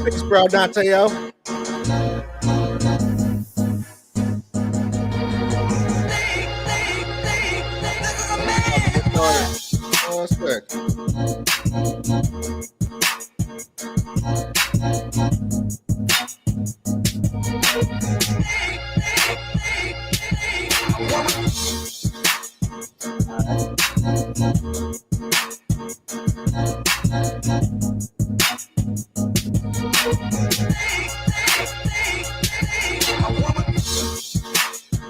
Peace, bro, Dante. One second.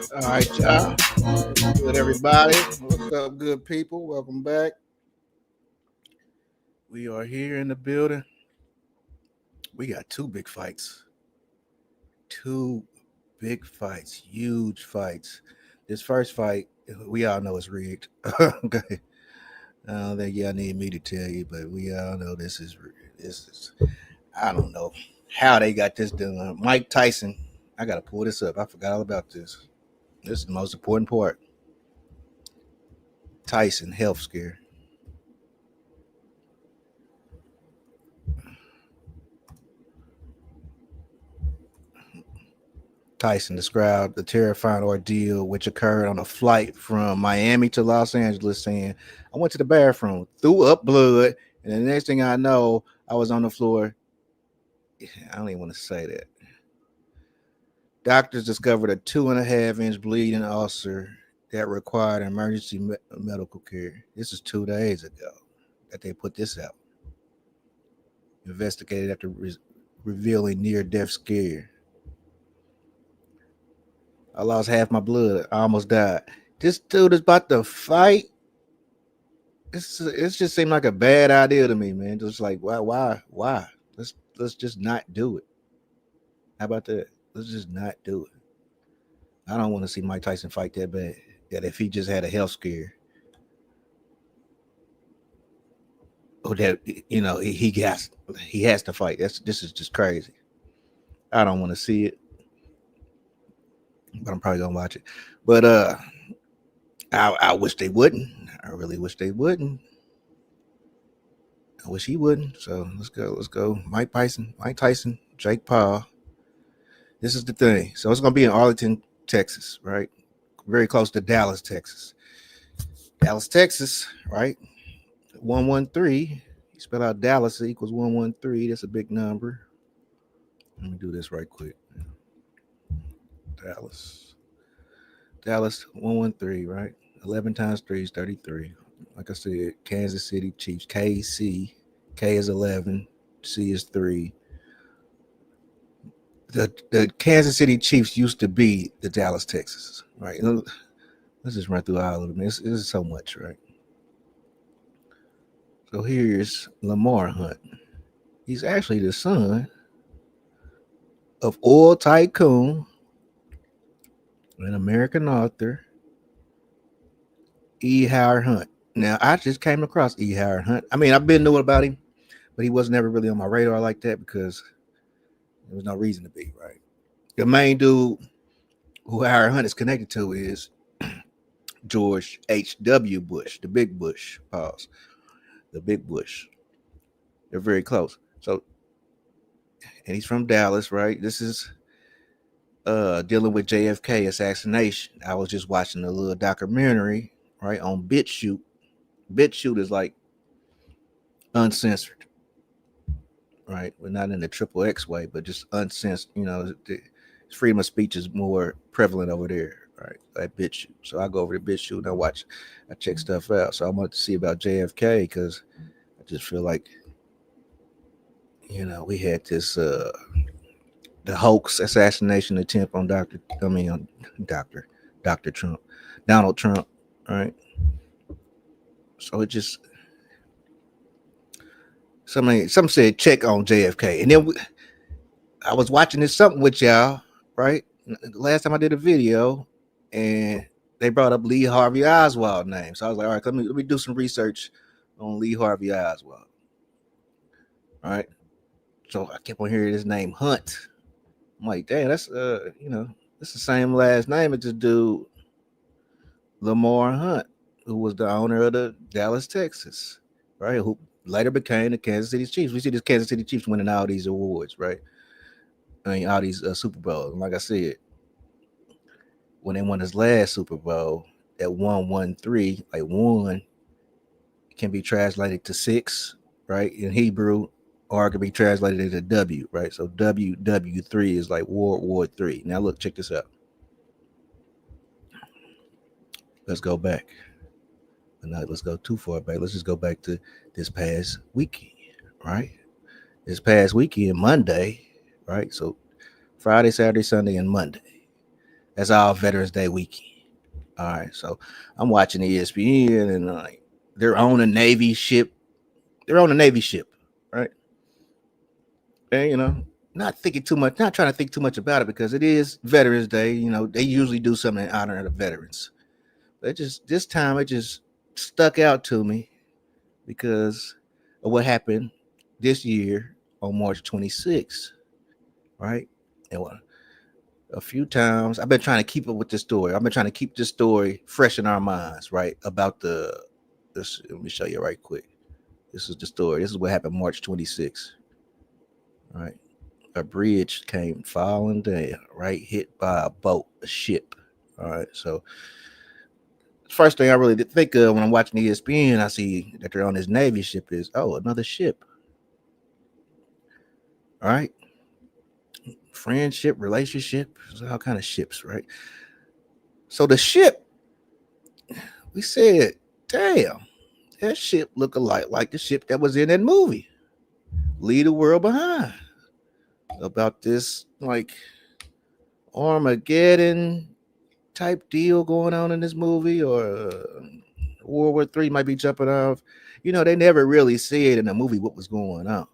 All right, y'all. What's good, everybody? What's up, good people? Welcome back. We are here in the building. We got two big fights. Two big fights, huge fights. This first fight, we all know it's rigged. Okay. I don't think y'all need me to tell you, but we all know this is. I don't know how they got this done. Mike Tyson. I gotta pull this up. I forgot all about this. This is the most important part. Tyson health scare. Tyson described the terrifying ordeal which occurred on a flight from Miami to Los Angeles, saying, I went to the bathroom, threw up blood, and the next thing I know, I was on the floor. I don't even want to say that. Doctors discovered a 2.5-inch bleeding ulcer that required emergency medical care. This is 2 days ago that they put this out. Investigated after revealing near-death scare. I lost half my blood. I almost died. This dude is about to fight. It just seemed like a bad idea to me, man. Just like why? Let's just not do it. How about that? Let's just not do it. I don't want to see Mike Tyson fight that bad. That if he just had a health scare, or that he has to fight. This is just crazy. I don't want to see it, but I'm probably gonna watch it. But I wish they wouldn't. I really wish they wouldn't. I wish he wouldn't. So let's go. Let's go. Mike Tyson, Jake Paul. This is the thing. So it's gonna be in Arlington, Texas, right? Very close to Dallas, Texas. Dallas, Texas, right? 113. You spell out Dallas equals 113. That's a big number. Let me do this right quick. Dallas. Dallas 113, right? 11 times 3 is 33. Like I said, Kansas City Chiefs. KC. K is 11. C is 3. The Kansas City Chiefs used to be the Dallas Texas, right? Let's just run through all of them. This is so much, right? So here's Lamar Hunt. He's actually the son of oil tycoon and American author E. Howard Hunt. Now, I just came across E. Howard Hunt. I mean, I've been knowing about him, but he was never really on my radar like that because there was no reason to be, right? The main dude who Howard Hunt is connected to is George H.W. Bush, the big Bush. Pause. The big Bush. They're very close. So, and he's from Dallas, right? This is dealing with JFK assassination. I was just watching a little documentary, right, on BitChute. BitChute is like uncensored, right? We're not in the triple X way, but just uncensored. Freedom of speech is more prevalent over there, right? At BitChute. So I go over to BitChute and I check stuff out. So I want to see about JFK because I just feel like, we had this the hoax assassination attempt on Dr. Trump, Donald Trump, right? So it just some said check on JFK, and then I was watching this something with y'all, right? Last time I did a video, and they brought up Lee Harvey Oswald name, so I was like, all right, let me do some research on Lee Harvey Oswald, all right? So I kept on hearing his name Hunt. I'm like, damn, that's it's the same last name as this dude, Lamar Hunt, who was the owner of the Dallas, Texas, right? Who later became the Kansas City Chiefs. We see this Kansas City Chiefs winning all these awards, right? I mean, all these Super Bowls. And like I said, when they won his last Super Bowl, that 1-1-3, like one can be translated to six, right, in Hebrew, or it can be translated into W, right? So WW3 is like World War III. Now look, check this out. Let's go back. But not let's go too far back. Let's just go back to this past weekend, right? This past weekend, Monday, right? So Friday, Saturday, Sunday, and Monday. That's all Veterans Day weekend. All right. So I'm watching ESPN and like they're on a Navy ship. They're on a Navy ship, right? And not thinking too much, not trying to think too much about it because it is Veterans Day. They usually do something in honor of the veterans. But just this time it just stuck out to me because of what happened this year on March 26th, right? And a few times I've been trying to keep up with this story. I've been trying to keep this story fresh in our minds, right? About this. Let me show you right quick. This is the story. This is what happened March 26th, right? A bridge came falling down, right? Hit by a boat, a ship. All right. So first thing I really did think of when I'm watching ESPN, I see that they're on this Navy ship is, another ship. All right. Friendship, relationship, all kind of ships, right? So the ship, we said, damn, that ship look alike like the ship that was in that movie, Leave the World Behind. About this like Armageddon type deal going on in this movie, or World War III might be jumping off. They never really said in the movie what was going on,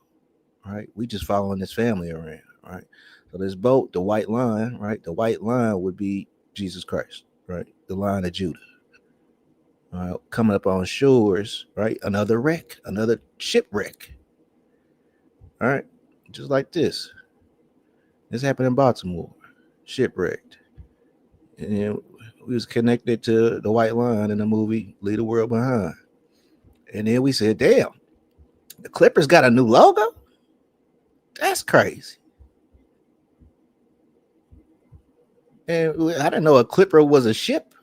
right? We just following this family around, right? So this boat, the White Line, right? The White Line would be Jesus Christ, right? The Line of Judah. Coming up on shores, right? Another wreck, another shipwreck. All right, just like this. This happened in Baltimore, shipwrecked. And we was connected to the White Line in the movie Leave the World Behind. And then we said, damn, the Clippers got a new logo? That's crazy. And I didn't know a Clipper was a ship.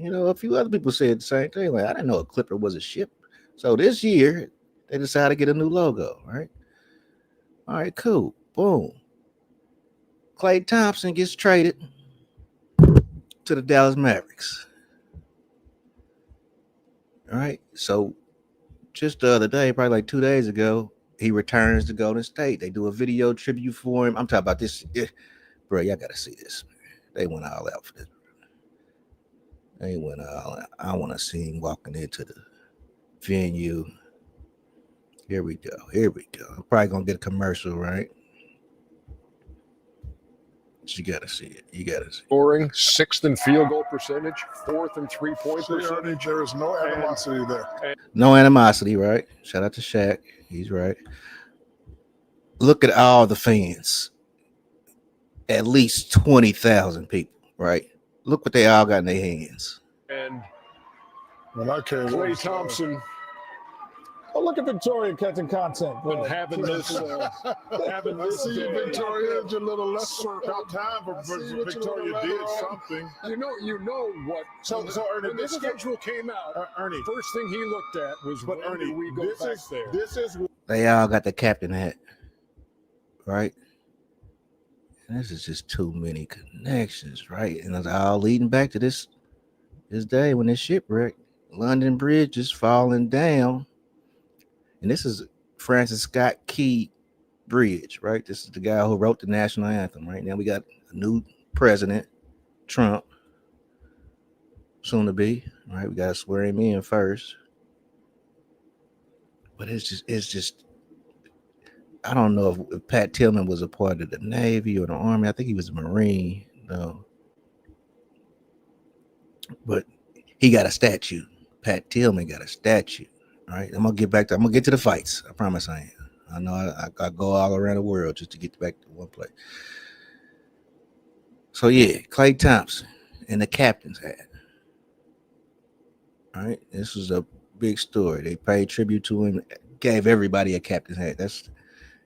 A few other people said the same thing. Like, I didn't know a Clipper was a ship. So this year, they decided to get a new logo, right? All right, cool. Boom. Klay Thompson gets traded to the Dallas Mavericks. All right. So just the other day, probably like 2 days ago, he returns to Golden State. They do a video tribute for him. I'm talking about this. Bro, y'all got to see this. They went all out for this. They went all out. I want to see him walking into the venue. Here we go. I'm probably going to get a commercial, right? You got to see it. Scoring, sixth in field goal percentage, fourth in 3-point percentage. There is no animosity there. No animosity, right? Shout out to Shaq. He's right. Look at all the fans. At least 20,000 people, right? Look what they all got in their hands. And when I came, Klay Thompson. Oh, look at Victoria catching content. And having this, I see you, Victoria. Your little less about time for Victoria did something. You know what? So Ernie, when the schedule came out, Ernie, first thing he looked at was, when Ernie, do we go back there? This is. They all got the captain hat, right? And this is just too many connections, right? And it's all leading back to this day when this shipwreck, London Bridge is falling down. And this is Francis Scott Key Bridge, right? This is the guy who wrote the national anthem, right? Now we got a new president, Trump, soon to be, right? We got to swear him in first. But it's just, I don't know if Pat Tillman was a part of the Navy or the Army. I think he was a Marine, though. But he got a statue. Pat Tillman got a statue. All right, I'm gonna get to the fights. I promise I am. I know I go all around the world just to get back to one place. So yeah, Klay Thompson and the captain's hat. All right, this was a big story. They paid tribute to him gave everybody a captain's hat. That's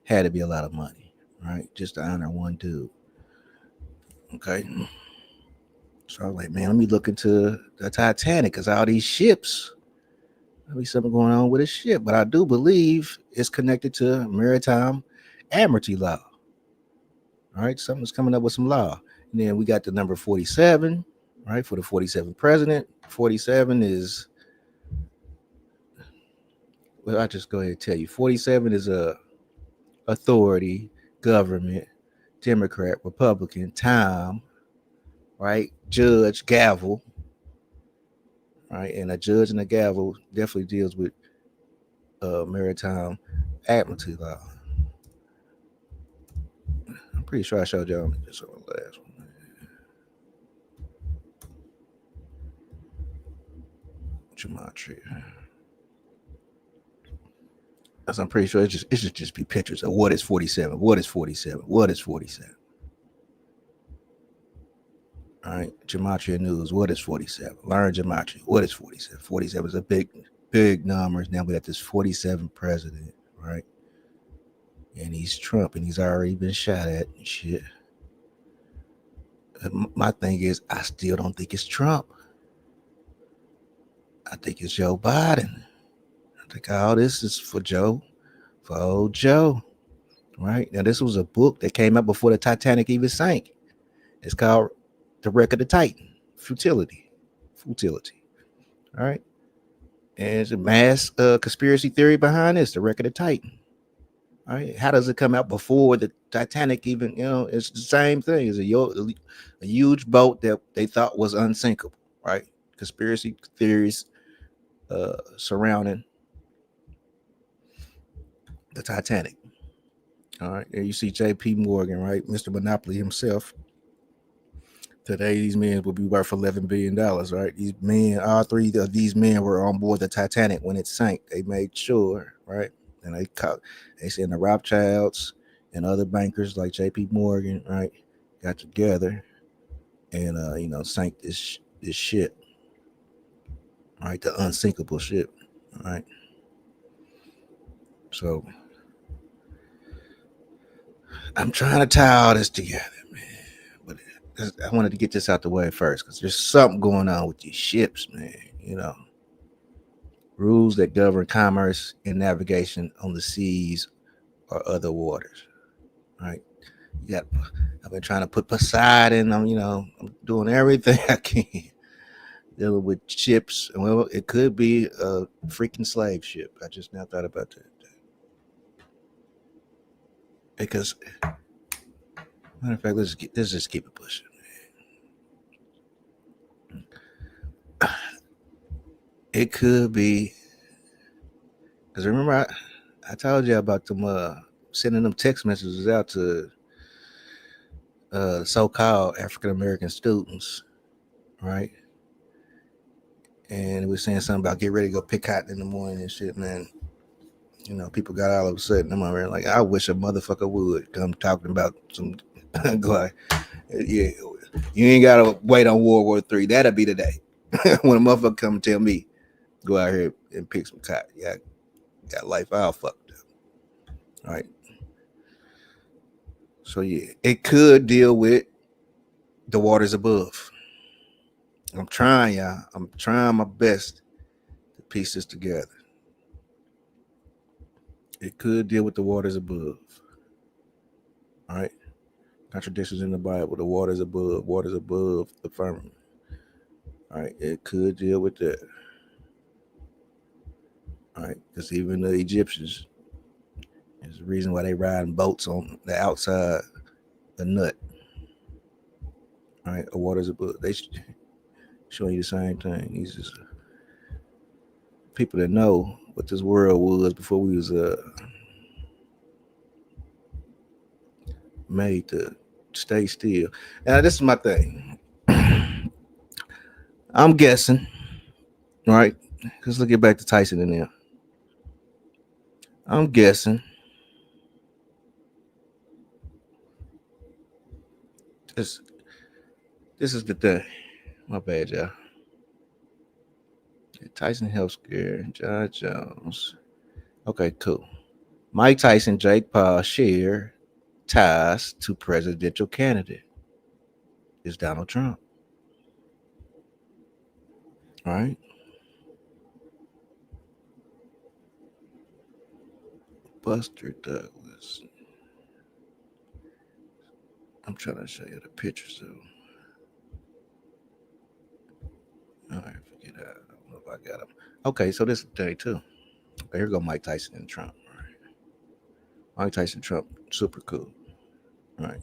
had to be a lot of money, right? Just to honor one dude. Okay. So I was like, man, let me look into the Titanic because all these ships, there'll be something going on with a ship. But I do believe it's connected to maritime admiralty law. All right, something's coming up with some law. And then we got the number 47, right, for the 47th president. 47 is, well, I'll just go ahead and tell you. 47 is a authority, government, Democrat, Republican, time, right, judge, gavel, right, and a judge and a gavel definitely deals with maritime admiralty law. I'm pretty sure I showed y'all this on the last one. Gematria. As I'm pretty sure it should just be pictures of what is 47, what is 47, what is 47. All right, Gematria News, what is 47? Learn Gematria, what is 47? 47 is a big numbers. Now we got this 47 president, right? And he's Trump, and he's already been shot at and shit. My thing is, I still don't think it's Trump. I think it's Joe Biden. I think all this is for old Joe, right? Now, this was a book that came out before the Titanic even sank. It's called The Wreck of the Titan, Futility, all right? And it's a mass conspiracy theory behind this, The Wreck of the Titan. All right, how does it come out before the Titanic even? It's the same thing. It's a huge boat that they thought was unsinkable, right? Conspiracy theories surrounding the Titanic. All right, there you see J.P. Morgan, right, Mr. Monopoly himself. Today, these men will be worth $11 billion, right? These men, all three of these men were on board the Titanic when it sank. They made sure, right? And they said the Rothschilds and other bankers like J.P. Morgan, right, got together and sank this ship, right? The unsinkable ship, right? So I'm trying to tie all this together, man. But I wanted to get this out the way first because there's something going on with these ships, man. Rules that govern commerce and navigation on the seas or other waters, right? I've been trying to put Poseidon. I'm doing everything I can dealing with ships. Well, it could be a freaking slave ship. I just now thought about that. Because, matter of fact, let's just keep it pushing. It could be, because remember I told you about them sending them text messages out to so-called African American students, right? And it was saying something about get ready to go pick cotton in the morning and shit, man. People got all of a sudden. I'm over there like, I wish a motherfucker would come talking about some. Go yeah, you ain't gotta wait on World War III. That'll be the day when a motherfucker come and tell me go out here and pick some cotton. Yeah, got life all fucked up. All right. So yeah, it could deal with the waters above. I'm trying, y'all. I'm trying my best to piece this together. It could deal with the waters above. All right. Contradictions in the Bible. The waters above the firmament. All right. It could deal with that. All right. Because even the Egyptians, there's a reason why they riding boats on the outside the nut. All right. The waters above. They showing you the same thing. These is people that know what this world was before we was made to stay still. Now, this is my thing. I'm guessing, right? Because let's get back to Tyson in there. I'm guessing this is the thing. My bad, y'all. Tyson Health Scare, John Jones, Okay, cool. Mike Tyson, Jake Paul share ties to presidential candidate is Donald Trump. All right. Buster Douglas. I'm trying to show you the pictures of. All right, forget that. I don't know if I got him. Okay, so this is day two. Okay, here go Mike Tyson and Trump. All right. Mike Tyson, Trump, super cool. All right.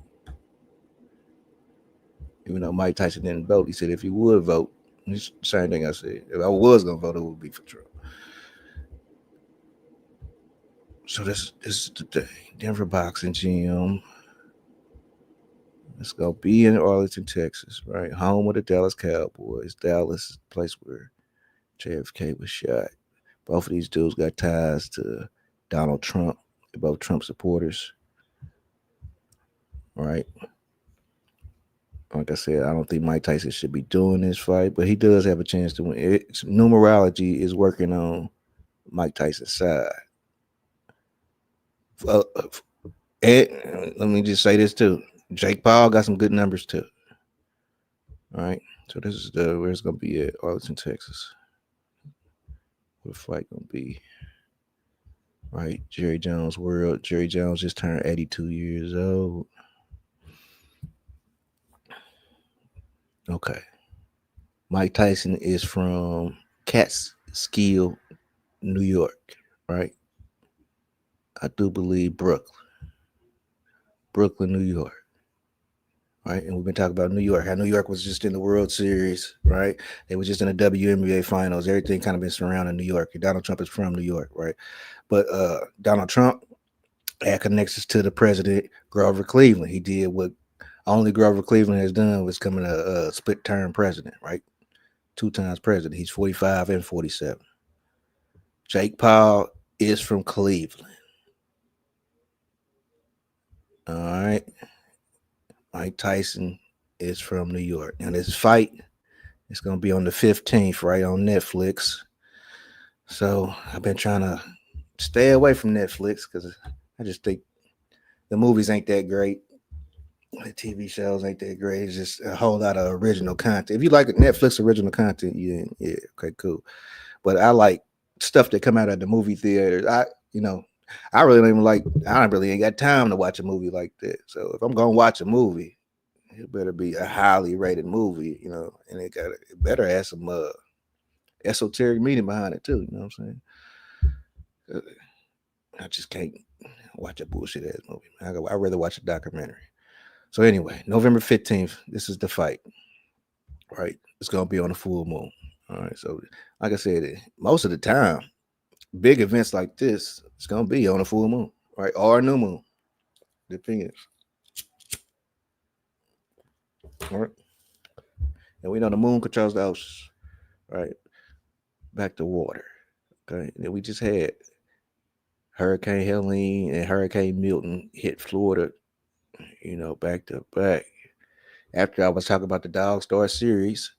Even though Mike Tyson didn't vote, he said if he would vote, it's the same thing I said. If I was gonna vote, it would be for Trump. So this is the day. Denver Boxing Gym. It's gonna be in Arlington, Texas, right? Home of the Dallas Cowboys. Dallas is the place where JFK was shot. Both of these dudes got ties to Donald Trump. They're both Trump supporters. Right. Like I said, I don't think Mike Tyson should be doing this fight, but he does have a chance to win. Numerology is working on Mike Tyson's side. And let me just say this too. Jake Paul got some good numbers too. All right. So this is where it's gonna be at Arlington, Texas. What the fight gonna be? Right. Jerry Jones World. Jerry Jones just turned 82 years old. Okay. Mike Tyson is from Catskill, New York, right? I do believe Brooklyn, New York, right? And we've been talking about New York. How New York was just in the World Series, right? They were just in the WNBA Finals. Everything kind of been surrounding New York. Donald Trump is from New York, right? But Donald Trump had connections to the president, Grover Cleveland. He did what only Grover Cleveland has done, was coming a split-term president, right? 2 times president. He's 45 and 47. Jake Paul is from Cleveland. All right. Mike Tyson is from New York. Now, this fight is going to be on the 15th, right, on Netflix. So I've been trying to stay away from Netflix because I just think the movies ain't that great. The TV shows ain't that great. It's just a whole lot of original content. If you like Netflix original content, yeah, okay, cool. But I like stuff that come out of the movie theaters. I really don't even like. I really ain't got time to watch a movie like that. So if I'm gonna watch a movie, it better be a highly rated movie, and it better have some esoteric meaning behind it too. You know what I'm saying? I just can't watch a bullshit ass movie. I'd rather watch a documentary. So anyway, November 15th, this is the fight. Right, it's gonna be on a full moon. All right, so like I said, most of the time, big events like this, it's gonna be on a full moon, right, or a new moon, depends. All right, and we know the moon controls the oceans, right? Back to water. Okay, and then we just had Hurricane Helene and Hurricane Milton hit Florida, back to back. After I was talking about the Dog Star series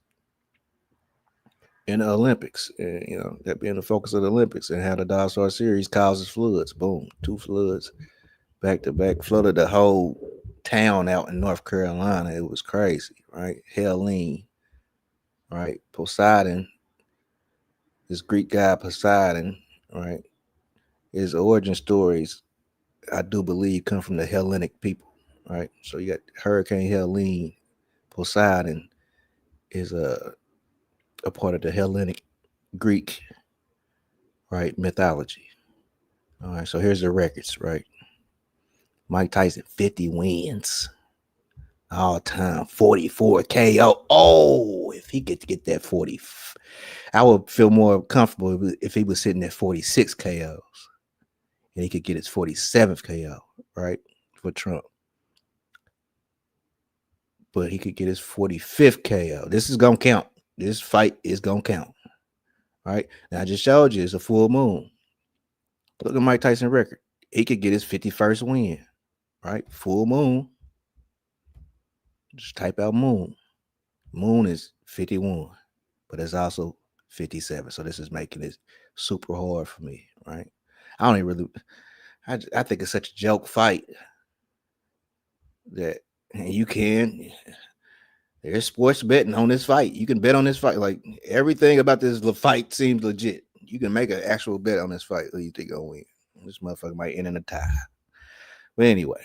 in the Olympics, and that being the focus of the Olympics, and how the Dog Star series causes floods. Boom, 2 floods back to back, flooded the whole town out in North Carolina. It was crazy, right? Helene, right? Poseidon, this Greek god Poseidon, right? His origin stories, I do believe, come from the Hellenic people, right? So you got Hurricane Helene. Poseidon is a part of the Hellenic Greek, right, mythology. All right, so here's the records, right? Mike Tyson, 50 wins. All time, 44 KO. Oh, if he could get that 40, I would feel more comfortable if he was sitting at 46 KOs and he could get his 47th KO, right, for Trump. But he could get his 45th KO. This is going to count. This fight is going to count. All right. Now, I just showed you it's a full moon. Look at Mike Tyson's record. He could get his 51st win, right? Full moon. Just type out moon. Moon is 51, but it's also 57. So this is making it super hard for me, right? I don't even really. I think it's such a joke fight that and you can. There's sports betting on this fight. You can bet on this fight. Like everything about this fight seems legit. You can make an actual bet on this fight. Who you think gonna win? This motherfucker might end in a tie. But anyway,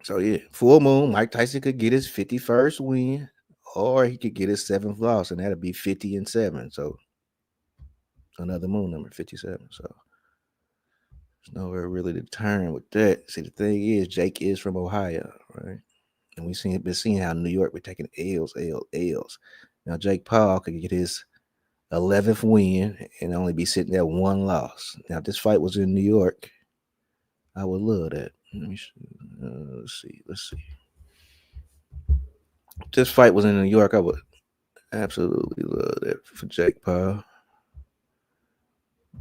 so yeah, full moon. Mike Tyson could get his 51st win, or he could get his 7th loss, and that'd be 50-7. So another moon number 57. So there's nowhere really to turn with that. See, the thing is, Jake is from Ohio, right? And we've been seeing how New York been taking L's. Now Jake Paul could get his 11th win and only be sitting at 1 loss. Now, if this fight was in New York, I would love that. Let's see. If this fight was in New York, I would absolutely love that for Jake Paul.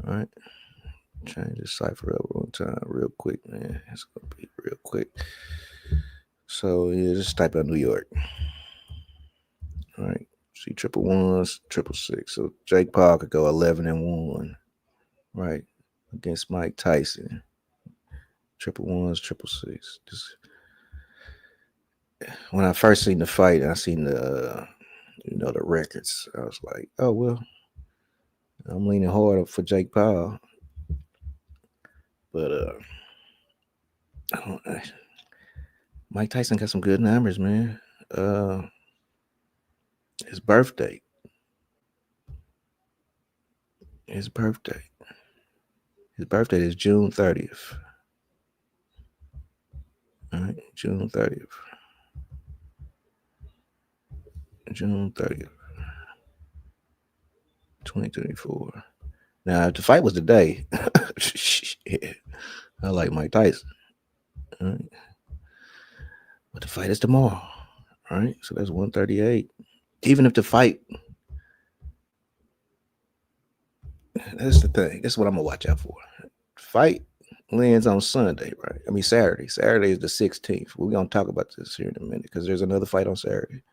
All right. Change this cipher up one time real quick, man. It's going to be real quick. So, yeah, just type out New York. All right. See, 111s, 666. So, Jake Paul could go 11-1, right, against Mike Tyson. 111s, 666. When I first seen the fight, and I seen the records, I was like, oh, well, I'm leaning hard for Jake Paul. But Mike Tyson got some good numbers, man. His birthday. His birthday is June 30th. All right, June 30th. June 30th, 2024. Now, if the fight was today, yeah, I like Mike Tyson. All right. But the fight is tomorrow. All right. So that's 138. Even if the fight, that's the thing. That's what I'm going to watch out for. Fight lands on Sunday, right? I mean, Saturday. Saturday is the 16th. We're going to talk about this here in a minute because there's another fight on Saturday.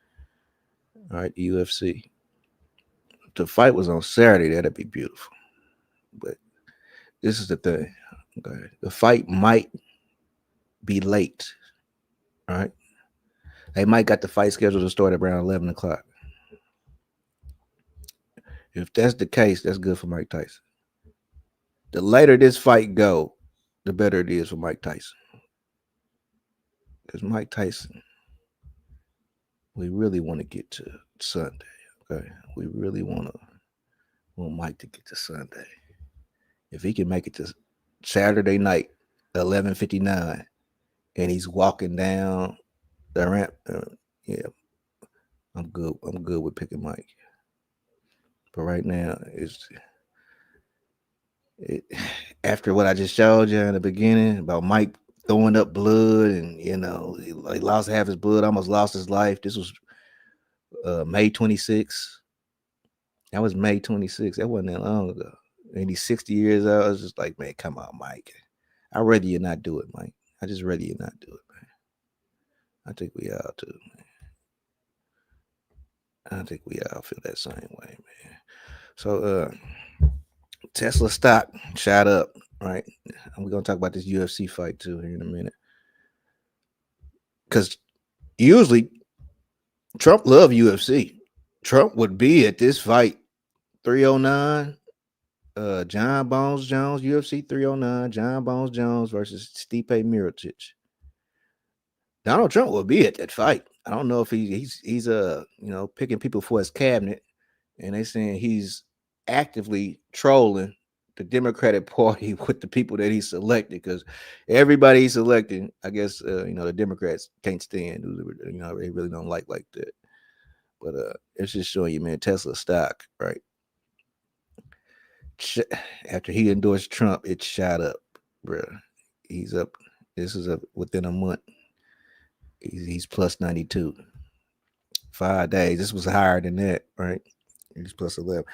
All right. The UFC. If the fight was on Saturday, that'd be beautiful. But this is the thing. Okay. The fight might be late. All right. They might got the fight scheduled to start around 11 o'clock. If that's the case, that's good for Mike Tyson. The later this fight go, the better it is for Mike Tyson. Because Mike Tyson, we really want to get to Sunday. Okay. We really want Mike to get to Sunday. If he can make it to Saturday night, 11:59, and he's walking down the ramp, yeah, I'm good. I'm good with picking Mike. But right now, after what I just showed you in the beginning about Mike throwing up blood and he lost half his blood, almost lost his life. This was May 26th. That was May 26th. That wasn't that long ago. And he's 60 years old. I was just like, man, come on, Mike. I'd rather you not do it, Mike. I just rather you not do it, man. I think we all do, man. I think we all feel that same way, man. So Tesla stock shot up, right? And we're gonna talk about this UFC fight too here in a minute. Because usually Trump loved UFC. Trump would be at this fight 309. John Bones Jones, UFC 309, John Bones Jones versus Stipe Miocic. Donald Trump will be at that fight. I don't know if he's picking people for his cabinet, and they saying he's actively trolling the Democratic Party with the people that he selected, because everybody he's selecting, I guess, the Democrats can't stand. They really don't like that. But it's just showing you, man, Tesla stock, right? After he endorsed Trump, it shot up, bro. He's up. This is within a month. He's plus 92. 5 days. This was higher than that, right? He's plus 11.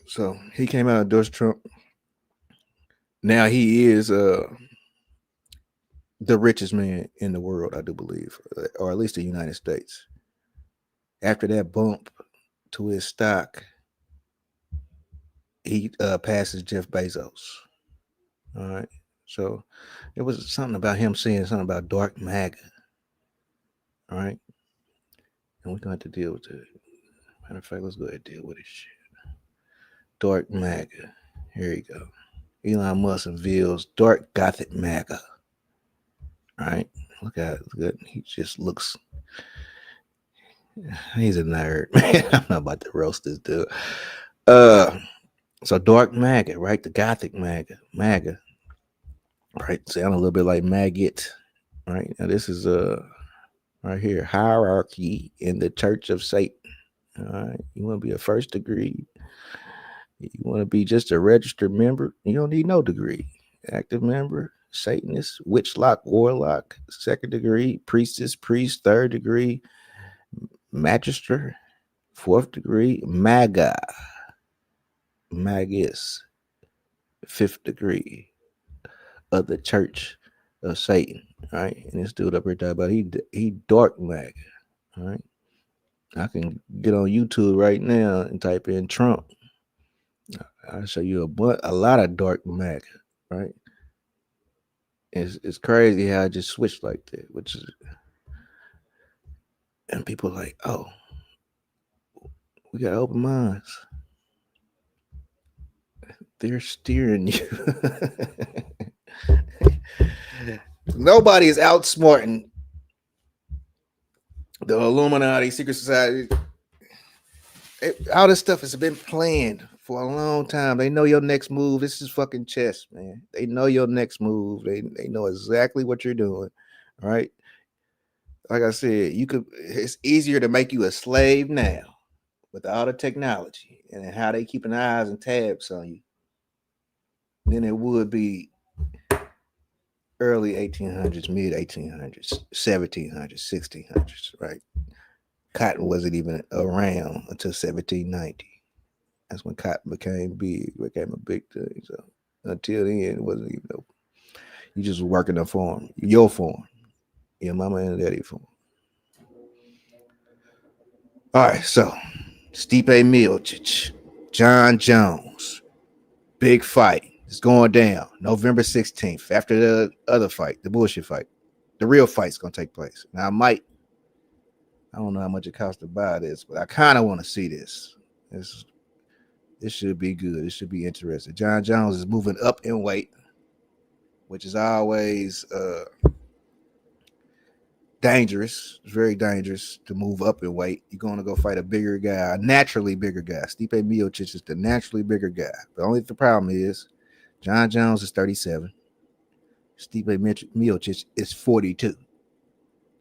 So he came out and endorsed Trump. Now he is the richest man in the world, I do believe, or at least the United States. After that bump to his stock, he passes Jeff Bezos. All right. So it was something about him saying something about dark MAGA. All right. And we're going to have to deal with it. Matter of fact, let's go ahead and deal with this shit. Dark MAGA. Here you go. Elon Musk unveils dark gothic MAGA. All right. Look at it. He just looks. He's a nerd, man. I'm not about to roast this dude. So dark MAGA, right? The gothic MAGA, right? Sound a little bit like maggot, right? Now this is right here, hierarchy in the Church of Satan. All right, you want to be a first degree? You want to be just a registered member? You don't need no degree. Active member, Satanist, witchlock, warlock, second degree, priestess, priest, third degree, magister, fourth degree, magus, fifth degree of the Church of Satan. Right, and this dude up here talking about he dark MAGA. All right, I can get on YouTube right now and type in Trump. I'll show you a lot of dark MAGA. Right, it's crazy how I just switched like that, which is, and people are like, oh, we got open minds. They're steering you. Nobody is outsmarting the Illuminati, secret society. All this stuff has been planned for a long time. They know your next move. This is fucking chess, man. They know your next move. They know exactly what you're doing. All right. Like I said, it's easier to make you a slave now with all the technology and how they keeping eyes and tabs on you than it would be early 1800s, mid 1800s, 1700s, 1600s, right? Cotton wasn't even around until 1790. That's when cotton became a big thing. So until then, it wasn't even open. You just working a farm, your farm, your mama and daddy farm. All right, so Stipe Miocic, John Jones, big fight. It's going down November 16th after the other fight, the bullshit fight. The real fight's gonna take place. Now I don't know how much it costs to buy this, but I kind of want to see this. This should be good. It should be interesting. John Jones is moving up in weight, which is always dangerous. It's very dangerous to move up in weight. You're going to go fight a bigger guy, a naturally bigger guy. Stipe Miocic is the naturally bigger guy. The problem is John Jones is 37. Stipe Miocic is 42.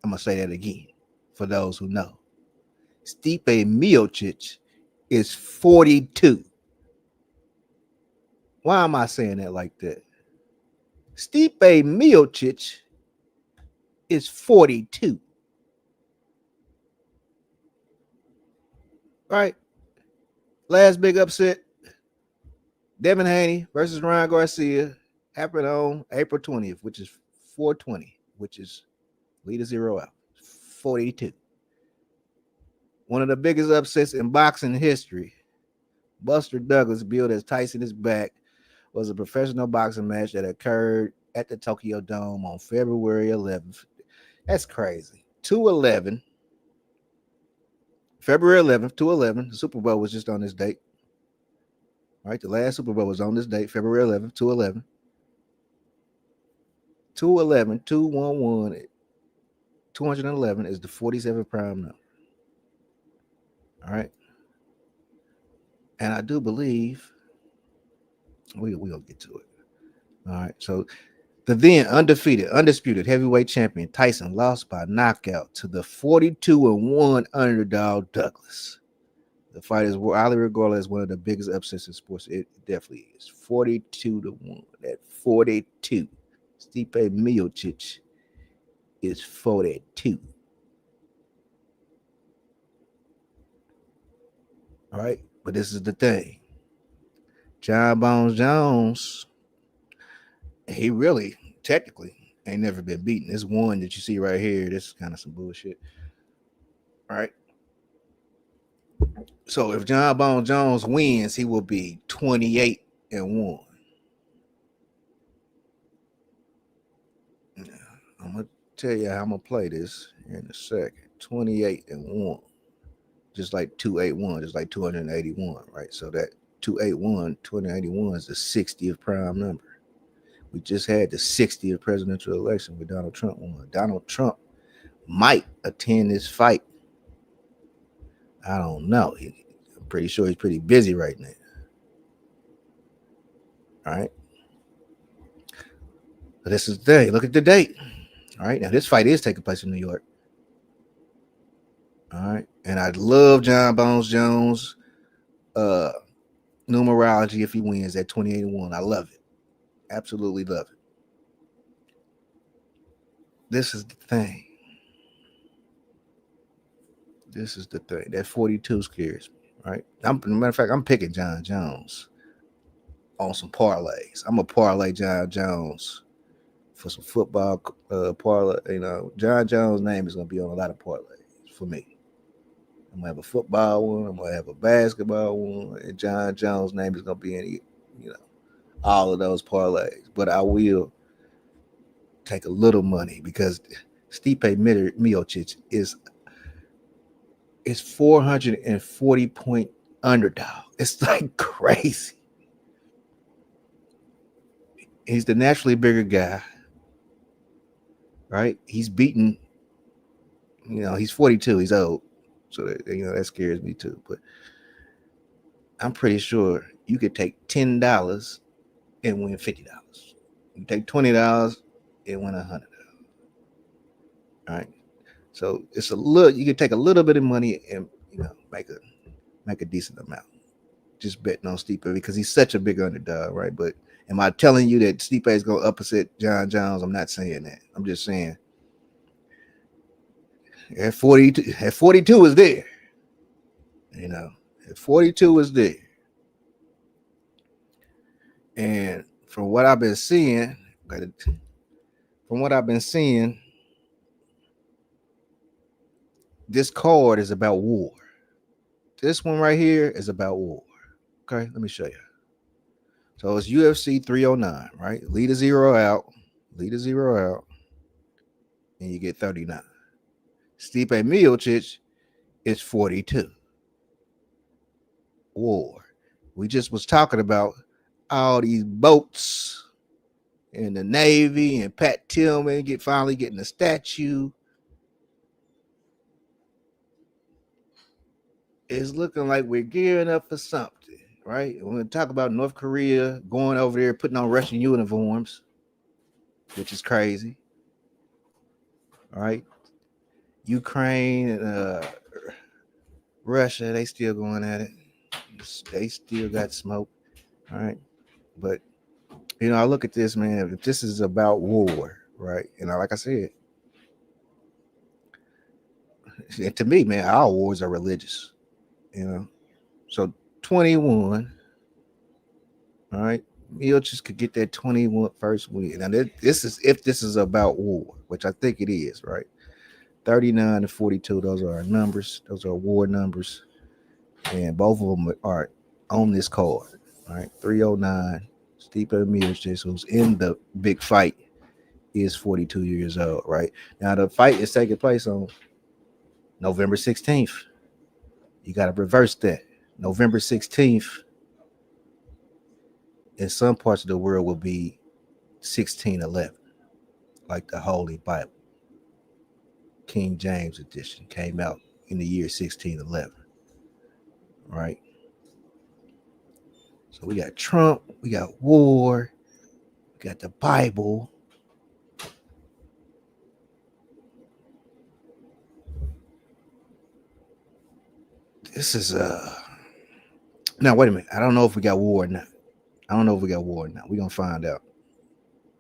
I'm going to say that again for those who know. Stipe Miocic is 42. Why am I saying that like that? Stipe Miocic is 42. Right? Last big upset, Devin Haney versus Ryan Garcia, happened on April 20th, which is 420, which is lead a zero out. 42. One of the biggest upsets in boxing history. Buster Douglas, billed as Tyson is back, was a professional boxing match that occurred at the Tokyo Dome on February 11th. That's crazy. 2/11. February 11th, 2/11. The Super Bowl was just on this date. All right, the last Super Bowl was on this date, February 11th, 2/11. 2/11, 211, 211 is the 47th prime number. All right. And I do believe we'll get to it. All right. So the then undisputed heavyweight champion Tyson lost by knockout to the 42-1 underdog Douglas. The fight is highly regarded as one of the biggest upsets in sports. It definitely is. 42-1. At 42. Stipe Miocic is 42. All right. But this is the thing. John Bones Jones, he really, technically, ain't never been beaten. This one that you see right here, this is kind of some bullshit. All right. So if John Bones Jones wins, he will be 28-1. tell you how I'm gonna play this in a second. 28-1, just like 281, just like 281, right? So that 281 is the 60th prime number. We just had the 60th presidential election with Donald Trump won. Donald Trump might attend this fight. I don't know. I'm pretty sure he's pretty busy right now. All right. But this is the thing. Look at the date. All right. Now, this fight is taking place in New York. All right. And I love John Bones Jones numerology if he wins at 28-1. I love it. Absolutely love it. This is the thing. This is the thing. That 42 scares me, right? Matter of fact, I'm picking John Jones on some parlays. I'm a parlay John Jones for some football parlay. You know, John Jones' name is gonna be on a lot of parlays for me. I'm gonna have a football one. I'm gonna have a basketball one, and John Jones' name is gonna be in, all of those parlays. But I will take a little money because Stipe Miocic is 440 point underdog. It's like crazy. He's the naturally bigger guy, right? He's beaten, he's 42. He's old. So, that scares me too. But I'm pretty sure you could take $10 and win $50. You take $20 and win $100. All right. So it's you can take a little bit of money and make a decent amount. Just betting on Stipe because he's such a big underdog, right? But am I telling you that Stipe is going to upset John Jones? I'm not saying that. I'm just saying at 42 is there. At 42 is there. And from what I've been seeing, this card is about war. This one right here is about war. Okay, let me show you. So it's UFC 309, right? Lead a zero out, and you get 39. Stipe Miocic is 42. War. We just was talking about all these boats in the Navy and Pat Tillman finally getting a statue. It's looking like we're gearing up for something, right? We're going to talk about North Korea going over there, putting on Russian uniforms, which is crazy. All right. Ukraine and Russia, they still going at it. They still got smoke. All right. But, I look at this, man. If this is about war, right? Like I said, to me, man, all wars are religious. So 21, all right, Miocic could get that 21 first win. Now this is about war, which I think it is, right? 39 to 42, those are our numbers, those are war numbers, and both of them are on this card, all right? 309, Stipe Miocic, who's in the big fight, is 42 years old, right? Now the fight is taking place on November 16th. You got to reverse that. November 16th, in some parts of the world, will be 1611, like the Holy Bible. King James edition came out in the year 1611, right? So we got Trump, we got war, we got the Bible. This is now wait a minute. I don't know if we got war or not. We're gonna find out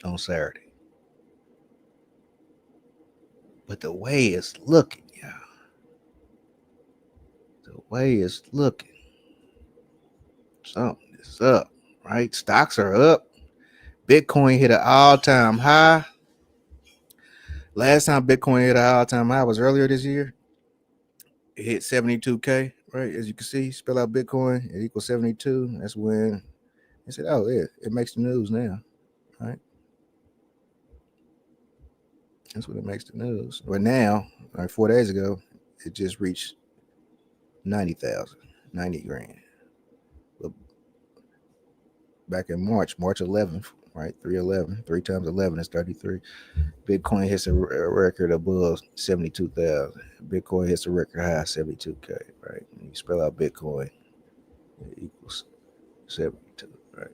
on Saturday. But the way it's looking, something is up, right? Stocks are up. Bitcoin hit an all-time high. Last time Bitcoin hit an all-time high was earlier this year. It hit 72K, right? As you can see, spell out Bitcoin, it equals 72. That's when they said, oh, yeah, it makes the news now, right? That's what it makes the news. But now, like 4 days ago, it just reached 90,000, 90 grand. But back in March 11th, right? 311, 3 times 11 is 33. Bitcoin hits a record above 72,000. Bitcoin hits a record high 72K, right? When you spell out Bitcoin, it equals 72, right?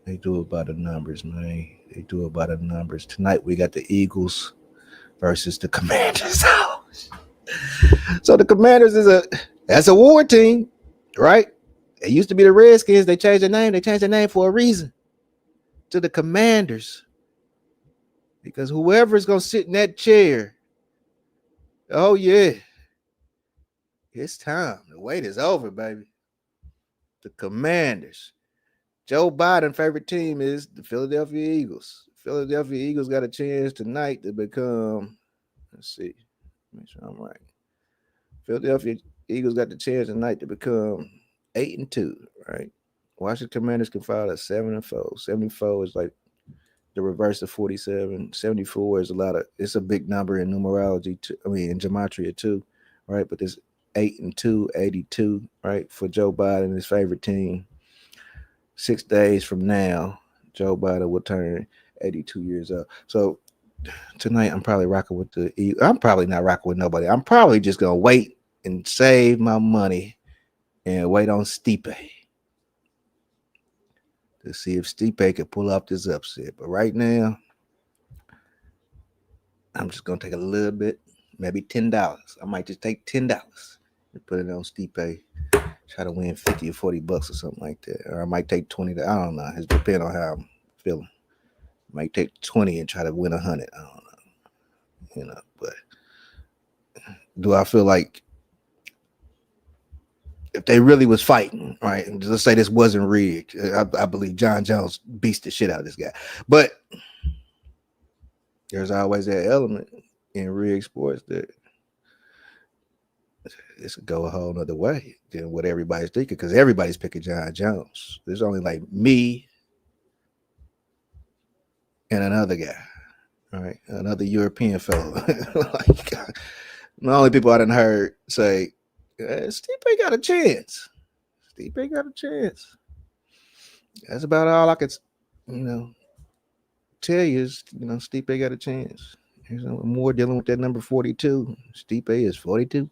They do it by the numbers, man. They do it by the numbers. Tonight we got the Eagles versus the Commanders. So the Commanders that's a war team, right? It used to be the Redskins. They changed their name. They changed their name for a reason to the Commanders. Because whoever is going to sit in that chair, oh, yeah, it's time. The wait is over, baby. The Commanders. Joe Biden's favorite team is the Philadelphia Eagles. Philadelphia Eagles got a chance tonight to become, let's see, make sure I'm right. Philadelphia Eagles got the chance tonight to become 8-2, right? Washington Commanders can file at 7-4. 74 is like the reverse of 47. 74 is it's a big number in numerology too. I mean, in gematria too, right? But there's 8-2, 82, right? For Joe Biden, his favorite team. 6 days from now, Joe Biden will turn 82 years old. So tonight, I'm probably rocking with the Eagles. I'm probably not rocking with nobody. I'm probably just going to wait and save my money and wait on Stipe to see if Stipe can pull off this upset. But right now, I'm just going to take a little bit, maybe $10. I might just take $10 and put it on Stipe. Try to win 50 or 40 bucks or something like that. Or I might take 20. I don't know. It depends on how I'm feeling. I might take 20 and try to win 100. I don't know. But do I feel like if they really was fighting, right? And let's say this wasn't rigged. I believe John Jones beats the shit out of this guy. But there's always that element in rigged sports that this could go a whole nother way than what everybody's thinking, because everybody's picking John Jones. There's only like me and another guy, right? Another European fellow. Like, the only people I done heard say, Stipe got a chance. Stipe got a chance. That's about all I could, tell you is, Stipe got a chance. There's more dealing with that number 42. Stipe is 42.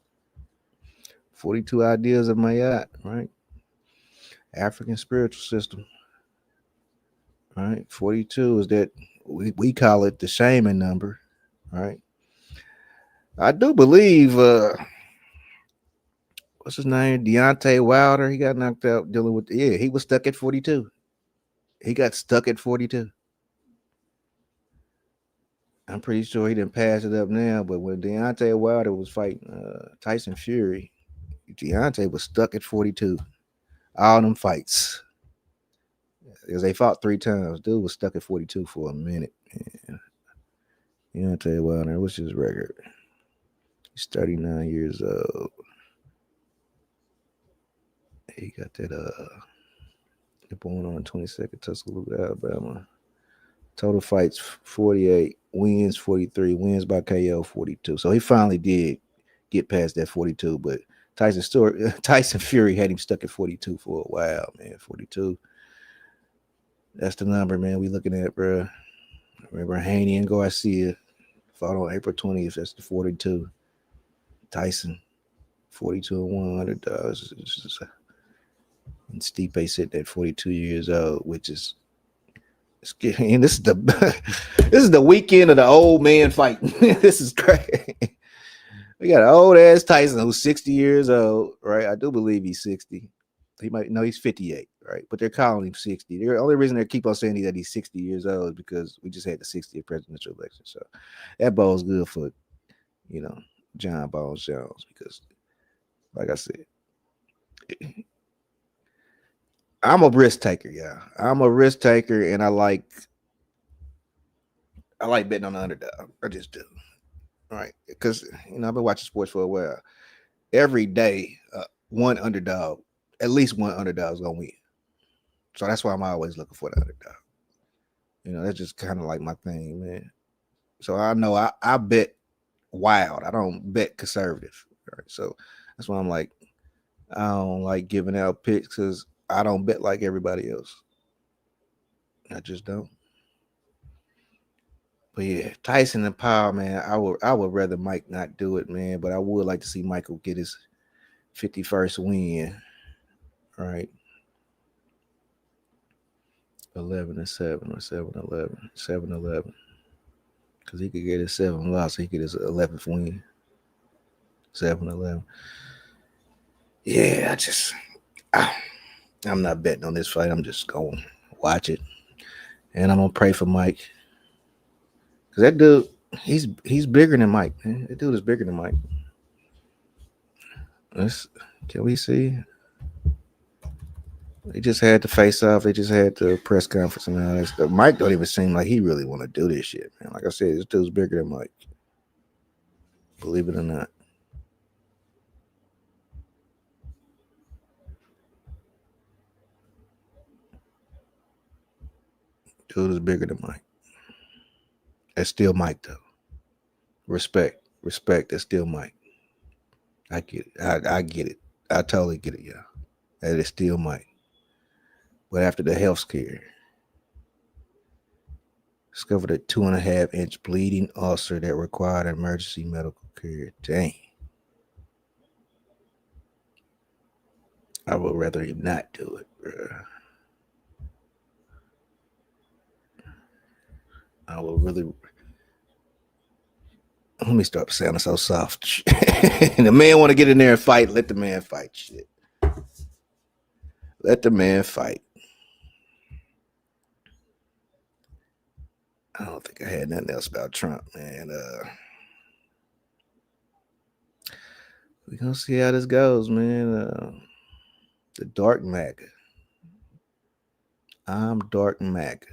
42 ideas of Mayat, right? African spiritual system, right? 42 is that we call it the shaman number, right? I do believe, what's his name? Deontay Wilder. He got knocked out dealing with, he was stuck at 42. He got stuck at 42. I'm pretty sure he didn't pass it up now, but when Deontay Wilder was fighting Tyson Fury, Deontay was stuck at 42. All them fights. Because they fought 3 times. Dude was stuck at 42 for a minute. Deontay Wilder, what's his record? He's 39 years old. He got that born on 22nd, Tuscaloosa, Alabama. Total fights 48, wins 43, wins by KO 42. So he finally did get past that 42, but Tyson Fury had him stuck at 42 for a while, man. 42. That's the number, man, we looking at, bro. Remember Haney and Garcia fought on April 20th. That's the 42. Tyson, 42-100 $100. And Stipe sitting at 42 years old, which is, and this is the weekend of the old man fighting. This is crazy. We got an old ass Tyson who's 60 years old, right? I do believe he's 60. He's 58, right? But they're calling him 60. The only reason they keep on saying that he's 60 years old is because we just had the 60th presidential election. So that bodes good for, John Bones Jones, because, like I said, I'm a risk taker, yeah. I'm a risk taker, and I like betting on the underdog. I just do. All right, because I've been watching sports for a while. Every day, one underdog, at least one underdog is gonna win. So that's why I'm always looking for the underdog. That's just kind of like my thing, man. So I know I bet wild. I don't bet conservative. Right? So that's why I'm like, I don't like giving out picks because I don't bet like everybody else. I just don't. But yeah, Tyson and Powell, man, I would rather Mike not do it, man. But I would like to see Michael get his 51st win. All right. 11-7 or 7-11. 7-11. Because he could get his 7th loss, he could get his 11th win. 7-11. Yeah, I'm not betting on this fight. I'm just going to watch it. And I'm going to pray for Mike. Because that dude, he's bigger than Mike, man. That dude is bigger than Mike. Can we see? They just had the face off. They just had the press conference and all that stuff. Mike don't even seem like he really want to do this shit, man. Like I said, this dude's bigger than Mike. Believe it or not. Dude is bigger than Mike. That's still Mike, though. Respect. That's still Mike. I get it. I get it. I totally get it, y'all. That is still Mike. But after the health scare, discovered a 2.5-inch bleeding ulcer that required emergency medical care. Dang. I would rather him not do it, bro. I would really. Let me stop sounding so soft. And the man want to get in there and fight. Let the man fight. Shit. Let the man fight. I don't think I had nothing else about Trump, man. We're gonna see how this goes, man. The Dark MAGA. I'm Dark MAGA.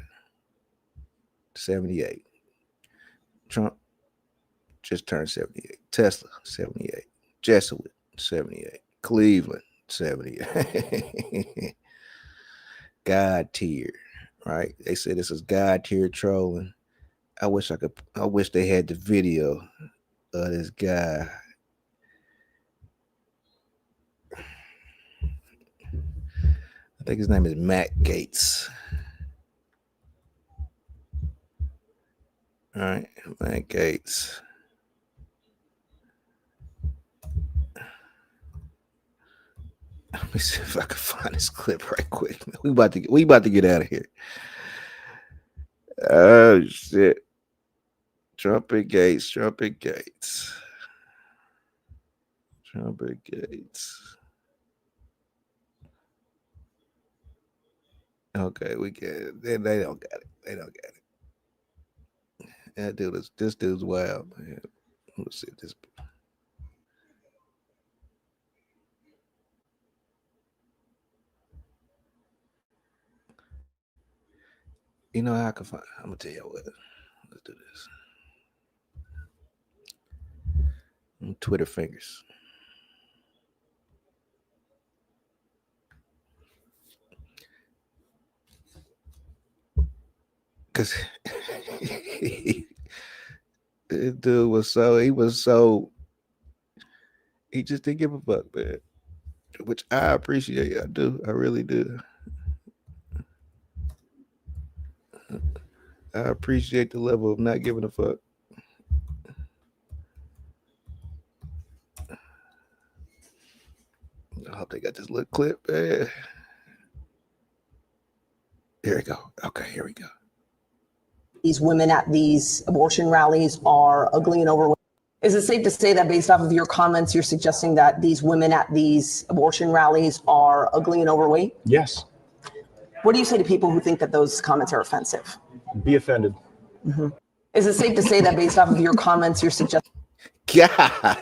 78. Trump just turned 78. Tesla, 78. Jesuit, 78. Cleveland, 78. God tier, right? They say this is God tier trolling. I wish they had the video of this guy. I think his name is Matt Gaetz. All right, Matt Gaetz. Let me see if I can find this clip right quick. We about to get out of here. Oh shit. Trumpet Gates. Okay, we get it. They don't got it. This dude's wild, man. Let's see this. You know how I can find. I'm gonna tell you what. Let's do this. Twitter fingers. Cause this dude was so he just didn't give a fuck, man. Which I appreciate. I do. I really do. I appreciate the level of not giving a fuck. I hope they got this little clip, man. Here we go. Okay, here we go. These women at these abortion rallies are ugly and overweight. Is it safe to say that based off of your comments, you're suggesting that these women at these abortion rallies are ugly and overweight? Yes. What do you say to people who think that those comments are offensive? Be offended. Mm-hmm. Is it safe to say that based off of your comments, you're suggesting? God,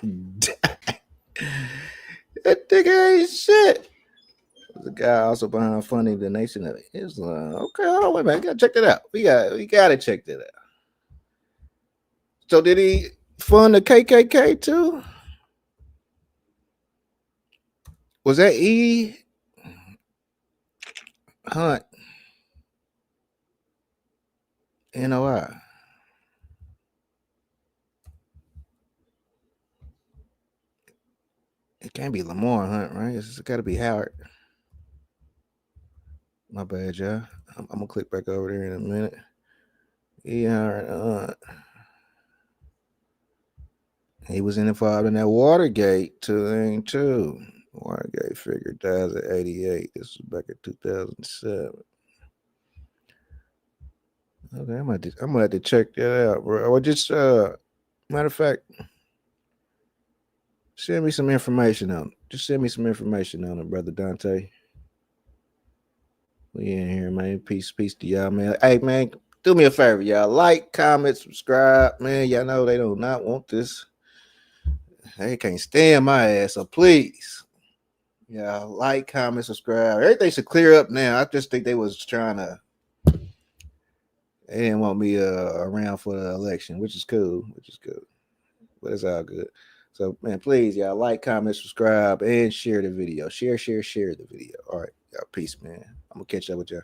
that nigga ain't shit. There's a guy also behind Funding the Nation of Islam. Okay, hold on, wait a minute. Gotta check that out. We gotta check that out. So did he fund the KKK too? Was that E. Hunt? NOI. It can't be Lamar Hunt, right? It's got to be Howard. My bad, y'all. I'm gonna click back over there in a minute. Yeah, he was involved in that Watergate thing too. Watergate figure dies at 88. This was back in 2007. Okay, I'm gonna have to check that out, bro. Or just matter of fact, send me some information on it. Just send me some information on it, brother Dante. We in here, man. Peace to y'all, man. Hey, man, do me a favor, y'all. Like, comment, subscribe, man. Y'all know they do not want this. They can't stand my ass, so please, yeah, like, comment, subscribe. Everything should clear up now. I just think they was trying to. They didn't want me around for the election, which is cool. But it's all good. So, man, please, y'all, like, comment, subscribe, and share the video. Share the video. All right, y'all, peace, man. I'm gonna catch up with y'all.